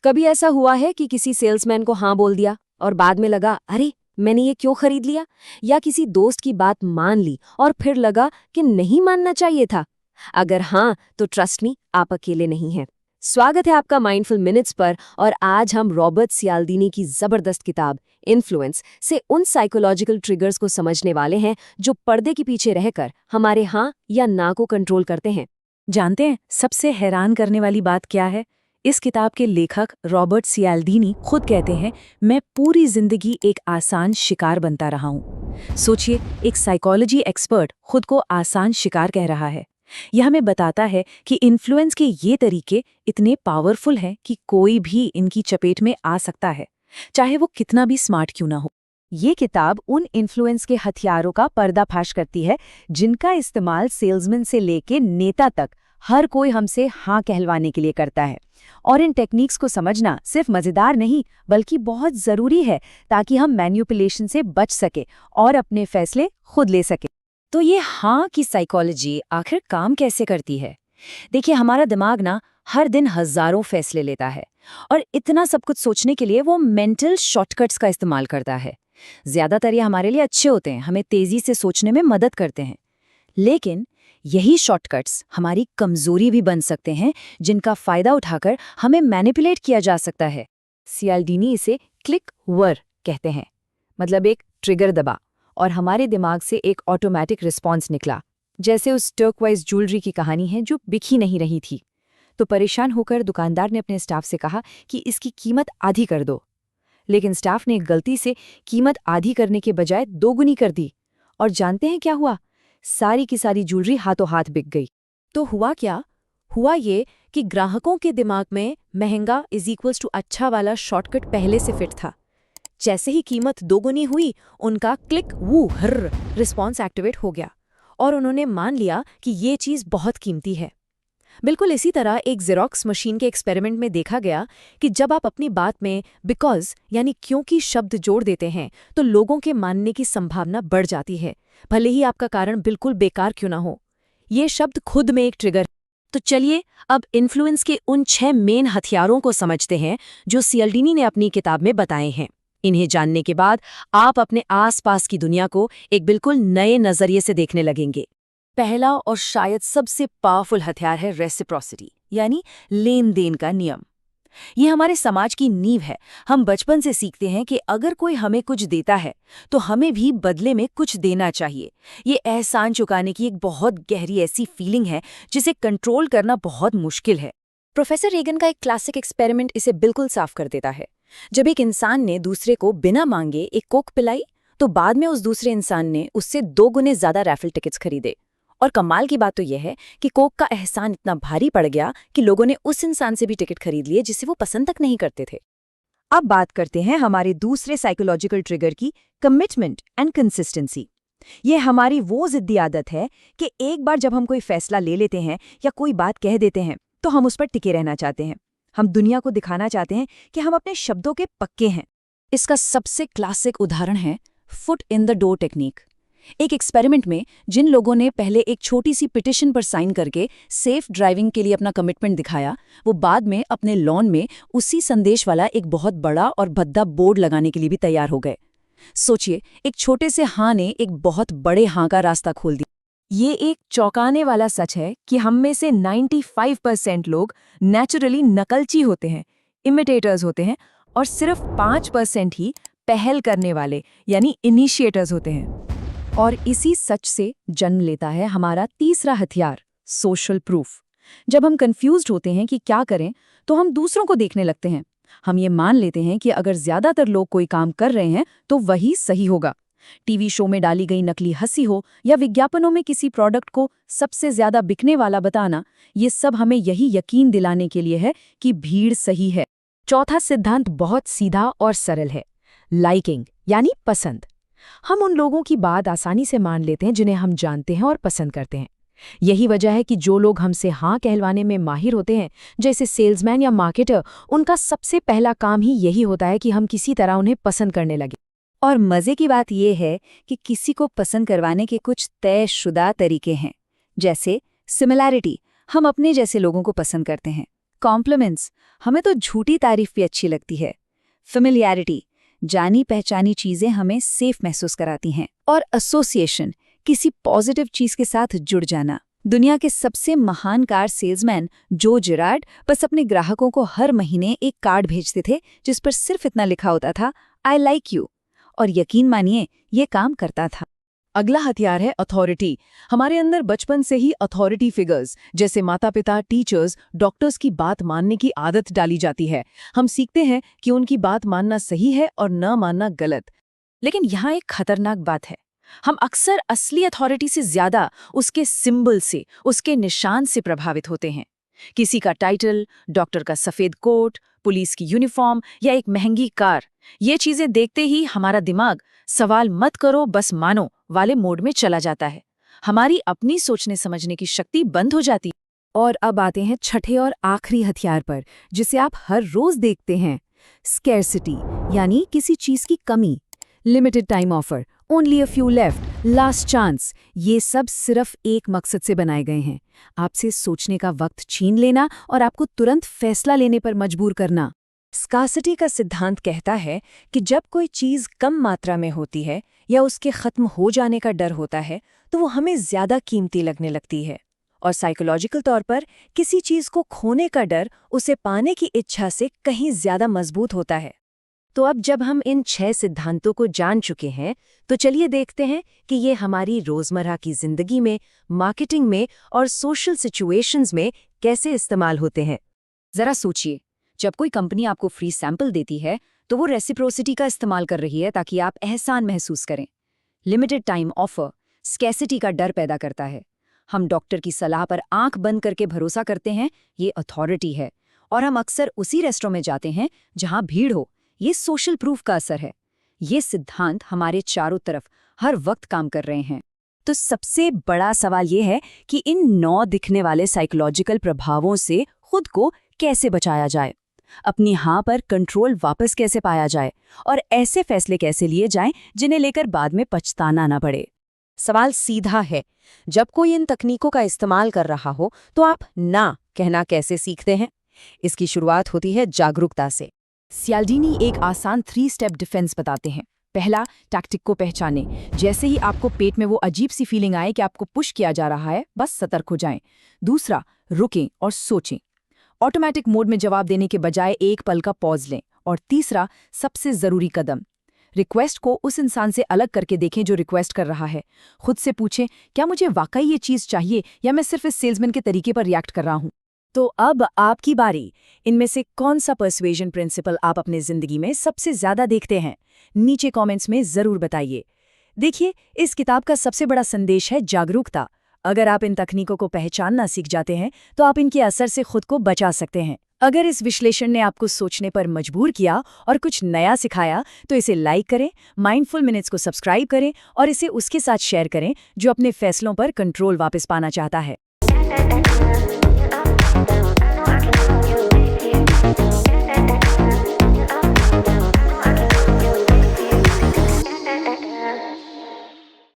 कभी ऐसा हुआ है कि किसी सेल्समैन को हाँ बोल दिया और बाद में लगा अरे मैंने ये क्यों खरीद लिया, या किसी दोस्त की बात मान ली और फिर लगा कि नहीं मानना चाहिए था? अगर हाँ, तो ट्रस्ट मी, आप अकेले नहीं हैं। स्वागत है आपका माइंडफुल मिनट्स पर, और आज हम रॉबर्ट सियाल्दीनी की जबरदस्त किताब इन्फ्लुएंस से उन साइकोलॉजिकल ट्रिगर्स को समझने वाले हैं जो पर्दे के पीछे रहकर हमारे हाँ या ना को कंट्रोल करते हैं। जानते हैं सबसे हैरान करने वाली बात क्या है? इस किताब के लेखक रॉबर्ट सियाल्दीनी खुद कहते हैं, मैं पूरी जिंदगी एक आसान शिकार बनता रहा हूं। सोचिए, एक साइकोलॉजी एक्सपर्ट खुद को आसान शिकार कह रहा है। यह हमें बताता है कि इन्फ्लुएंस के ये तरीके इतने पावरफुल हैं कि कोई भी इनकी चपेट में आ सकता है, चाहे वो कितना भी स्मार्ट क्यों ना हो। ये किताब उन इन्फ्लुएंस के हथियारों का पर्दाफाश करती है जिनका इस्तेमाल सेल्समैन से लेके नेता तक हर कोई हमसे हाँ कहलवाने के लिए करता है। और इन टेक्निक्स को समझना सिर्फ मजेदार नहीं बल्कि बहुत जरूरी है ताकि हम मैनिपुलेशन से बच सके और अपने फैसले खुद ले सके। तो ये हाँ की साइकोलॉजी आखिर काम कैसे करती है? देखिए, हमारा दिमाग ना हर दिन हजारों फैसले लेता है और इतना सब कुछ सोचने के लिए वो मेंटल शॉर्टकट्स का इस्तेमाल करता है। ज्यादातर ये हमारे लिए अच्छे होते हैं, हमें तेजी से सोचने में मदद करते हैं। लेकिन यही शॉर्टकट्स हमारी कमजोरी भी बन सकते हैं, जिनका फायदा उठाकर हमें मैनिपुलेट किया जा सकता है। सियाल्दीनी इसे क्लिक वर कहते हैं, मतलब एक ट्रिगर दबा और हमारे दिमाग से एक ऑटोमेटिक रिस्पॉन्स निकला। जैसे उस टर्कवाइज ज्वेलरी की कहानी है जो बिकी नहीं रही थी। तो परेशान होकर दुकानदार ने अपने स्टाफ से कहा कि इसकी कीमत आधी कर दो, लेकिन स्टाफ ने गलती से कीमत आधी करने के बजाय दोगुनी कर दी। और जानते हैं क्या हुआ? सारी की सारी ज्वेलरी हाथों हाथ बिक गई। तो हुआ क्या? हुआ ये कि ग्राहकों के दिमाग में महंगा इज इक्वल्स टू अच्छा वाला शॉर्टकट पहले से फिट था। जैसे ही कीमत दोगुनी हुई, उनका क्लिक वू हर रिस्पॉन्स एक्टिवेट हो गया और उन्होंने मान लिया कि ये चीज़ बहुत कीमती है। बिल्कुल इसी तरह एक ज़ेरॉक्स मशीन के एक्सपेरिमेंट में देखा गया कि जब आप अपनी बात में बिकॉज यानी क्योंकि शब्द जोड़ देते हैं तो लोगों के मानने की संभावना बढ़ जाती है, भले ही आपका कारण बिल्कुल बेकार क्यों ना हो। ये शब्द खुद में एक ट्रिगर। तो चलिए अब इन्फ्लुएंस के उन 6 मेन हथियारों को समझते हैं जो सियाल्दीनी ने अपनी किताब में बताए हैं। इन्हें जानने के बाद आप अपने आसपास की दुनिया को एक बिल्कुल नए नजरिए से देखने लगेंगे। पहला और शायद सबसे पावरफुल हथियार है रेसिप्रोसिटी, यानी लेन देन का नियम। ये हमारे समाज की नींव है। हम बचपन से सीखते हैं कि अगर कोई हमें कुछ देता है तो हमें भी बदले में कुछ देना चाहिए। ये एहसान चुकाने की एक बहुत गहरी ऐसी फीलिंग है जिसे कंट्रोल करना बहुत मुश्किल है। प्रोफेसर रेगन का एक क्लासिक एक्सपेरिमेंट इसे बिल्कुल साफ कर देता है। जब एक इंसान ने दूसरे को बिना मांगे एक कोक पिलाई, तो बाद में उस दूसरे इंसान ने उससे 2 गुने ज्यादा रैफल टिकट्स खरीदे। और कमाल की बात तो यह है कि कोक का एहसान इतना भारी पड़ गया कि लोगों ने उस इंसान से भी टिकट खरीद लिए जिसे वो पसंद तक नहीं करते थे। अब बात करते हैं हमारे दूसरे साइकोलॉजिकल ट्रिगर की, कमिटमेंट एंड कंसिस्टेंसी। ये हमारी वो जिद्दी आदत है कि एक बार जब हम कोई फैसला ले लेते हैं या कोई बात कह देते हैं तो हम उस पर टिके रहना चाहते हैं। हम दुनिया को दिखाना चाहते हैं कि हम अपने शब्दों के पक्के हैं। इसका सबसे क्लासिक उदाहरण है foot in the door technique. एक एक्सपेरिमेंट में जिन लोगों ने पहले एक छोटी सी पिटिशन पर साइन करके सेफ ड्राइविंग के लिए अपना कमिटमेंट दिखाया, वो बाद में अपने लॉन में उसी संदेश वाला एक बहुत बड़ा और भद्दा बोर्ड लगाने के लिए भी तैयार हो गए। सोचिए, एक छोटे से हाँ ने एक बहुत बड़े हाँ का रास्ता खोल दिया। ये एक चौंकाने वाला सच है कि हम में से 95% लोग नेचुरली नकलची होते हैं, इमिटेटर्स होते हैं, और सिर्फ 5% ही पहल करने वाले यानी इनिशिएटर्स होते हैं। और इसी सच से जन्म लेता है हमारा तीसरा हथियार, सोशल प्रूफ। जब हम कंफ्यूज्ड होते हैं कि क्या करें तो हम दूसरों को देखने लगते हैं। हम ये मान लेते हैं कि अगर ज्यादातर लोग कोई काम कर रहे हैं तो वही सही होगा। टीवी शो में डाली गई नकली हंसी हो या विज्ञापनों में किसी प्रोडक्ट को सबसे ज्यादा बिकने वाला बताना, ये सब हमें यही यकीन दिलाने के लिए है कि भीड़ सही है। चौथा सिद्धांत बहुत सीधा और सरल है, लाइकिंग यानी पसंद। हम उन लोगों की बात आसानी से मान लेते हैं जिन्हें हम जानते हैं और पसंद करते हैं। यही वजह है कि जो लोग हमसे हाँ कहलवाने में माहिर होते हैं, जैसे सेल्समैन या मार्केटर, उनका सबसे पहला काम ही यही होता है कि हम किसी तरह उन्हें पसंद करने लगे। और मजे की बात यह है कि किसी को पसंद करवाने के कुछ तयशुदा तरीके हैं। जैसे सिमिलैरिटी, हम अपने जैसे लोगों को पसंद करते हैं। कॉम्प्लीमेंट्स, हमें तो झूठी तारीफ भी अच्छी लगती है। फेमिलियरिटी, जानी पहचानी चीजें हमें सेफ महसूस कराती हैं। और एसोसिएशन, किसी पॉजिटिव चीज के साथ जुड़ जाना। दुनिया के सबसे महान कार सेल्समैन जो जिरार्ड बस अपने ग्राहकों को हर महीने एक कार्ड भेजते थे जिस पर सिर्फ इतना लिखा होता था, आई लाइक यू। और यकीन मानिए, ये काम करता था। अगला हथियार है अथॉरिटी। हमारे अंदर बचपन से ही अथॉरिटी फिगर्स जैसे माता पिता, टीचर्स, डॉक्टर्स की बात मानने की आदत डाली जाती है। हम सीखते हैं कि उनकी बात मानना सही है और न मानना गलत। लेकिन यहाँ एक खतरनाक बात है, हम अक्सर असली अथॉरिटी से ज्यादा उसके सिंबल से, उसके निशान से प्रभावित होते हैं। किसी का टाइटल, डॉक्टर का सफेद कोट, पुलिस की यूनिफॉर्म या एक महंगी कार, ये चीजें देखते ही हमारा दिमाग सवाल मत करो बस मानो वाले मोड में चला जाता है। हमारी अपनी सोचने समझने की शक्ति बंद हो जाती है। और अब आते हैं छठे और आखिरी हथियार पर, जिसे आप हर रोज देखते हैं, स्कैर्सिटी, यानी किसी चीज की कमी। Limited time offer, only a few left, last chance, ये सब सिर्फ एक मकसद से बनाए गए हैं, आपसे सोचने का वक्त छीन लेना और आपको तुरंत फैसला लेने पर मजबूर करना। स्कार्सिटी का सिद्धांत कहता है कि जब कोई चीज कम मात्रा में होती है या उसके खत्म हो जाने का डर होता है तो वो हमें ज्यादा कीमती लगने लगती है। और साइकोलॉजिकल तौर पर किसी चीज को खोने का डर उसे पाने की इच्छा से कहीं ज्यादा मजबूत होता है। तो अब जब हम इन 6 सिद्धांतों को जान चुके हैं तो चलिए देखते हैं कि ये हमारी रोजमर्रा की जिंदगी में, मार्केटिंग में और सोशल सिचुएशंस में कैसे इस्तेमाल होते हैं। जरा सोचिए, जब कोई कंपनी आपको फ्री सैंपल देती है तो वो रेसिप्रोसिटी का इस्तेमाल कर रही है ताकि आप एहसान महसूस करें। लिमिटेड टाइम ऑफर स्कैर्सिटी का डर पैदा करता है। हम डॉक्टर की सलाह पर आंख बंद करके भरोसा करते हैं, ये अथॉरिटी है। और हम अक्सर उसी रेस्टोरेंट में जाते हैं जहां भीड़ हो, ये सोशल प्रूफ का असर है। ये सिद्धांत हमारे चारों तरफ हर वक्त काम कर रहे हैं। तो सबसे बड़ा सवाल ये है कि इन 9 दिखने वाले साइकोलॉजिकल प्रभावों से खुद को कैसे बचाया जाए, अपनी हाँ पर कंट्रोल वापस कैसे पाया जाए और ऐसे फैसले कैसे लिए जाएं जिन्हें लेकर बाद में पछताना ना पड़े। सवाल सीधा है, जब कोई इन तकनीकों का इस्तेमाल कर रहा हो तो आप ना कहना कैसे सीखते हैं? इसकी शुरुआत होती है जागरूकता से। सियाल्डीनी एक आसान 3 स्टेप डिफेंस बताते हैं। पहला, टैक्टिक को पहचानें। जैसे ही आपको पेट में वो अजीब सी फीलिंग आए कि आपको पुश किया जा रहा है, बस सतर्क हो जाएं। दूसरा, रुकें और सोचें। ऑटोमेटिक मोड में जवाब देने के बजाय एक पल का पॉज लें। और तीसरा, सबसे ज़रूरी कदम, रिक्वेस्ट को उस इंसान से अलग करके देखें जो रिक्वेस्ट कर रहा है। खुद से पूछें, क्या मुझे वाकई ये चीज़ चाहिए या मैं सिर्फ इस सेल्समैन के तरीके पर रिएक्ट कर रहा हूँ? तो अब आपकी बारी। इनमें से कौन सा पर्सुएजन प्रिंसिपल आप अपने जिंदगी में सबसे ज्यादा देखते हैं? नीचे कमेंट्स में जरूर बताइए। देखिए, इस किताब का सबसे बड़ा संदेश है जागरूकता। अगर आप इन तकनीकों को पहचानना सीख जाते हैं तो आप इनके असर से खुद को बचा सकते हैं। अगर इस विश्लेषण ने आपको सोचने पर मजबूर किया और कुछ नया सिखाया तो इसे लाइक करें, माइंडफुल मिनट्स को सब्सक्राइब करें और इसे उसके साथ शेयर करें जो अपने फैसलों पर कंट्रोल वापस पाना चाहता है।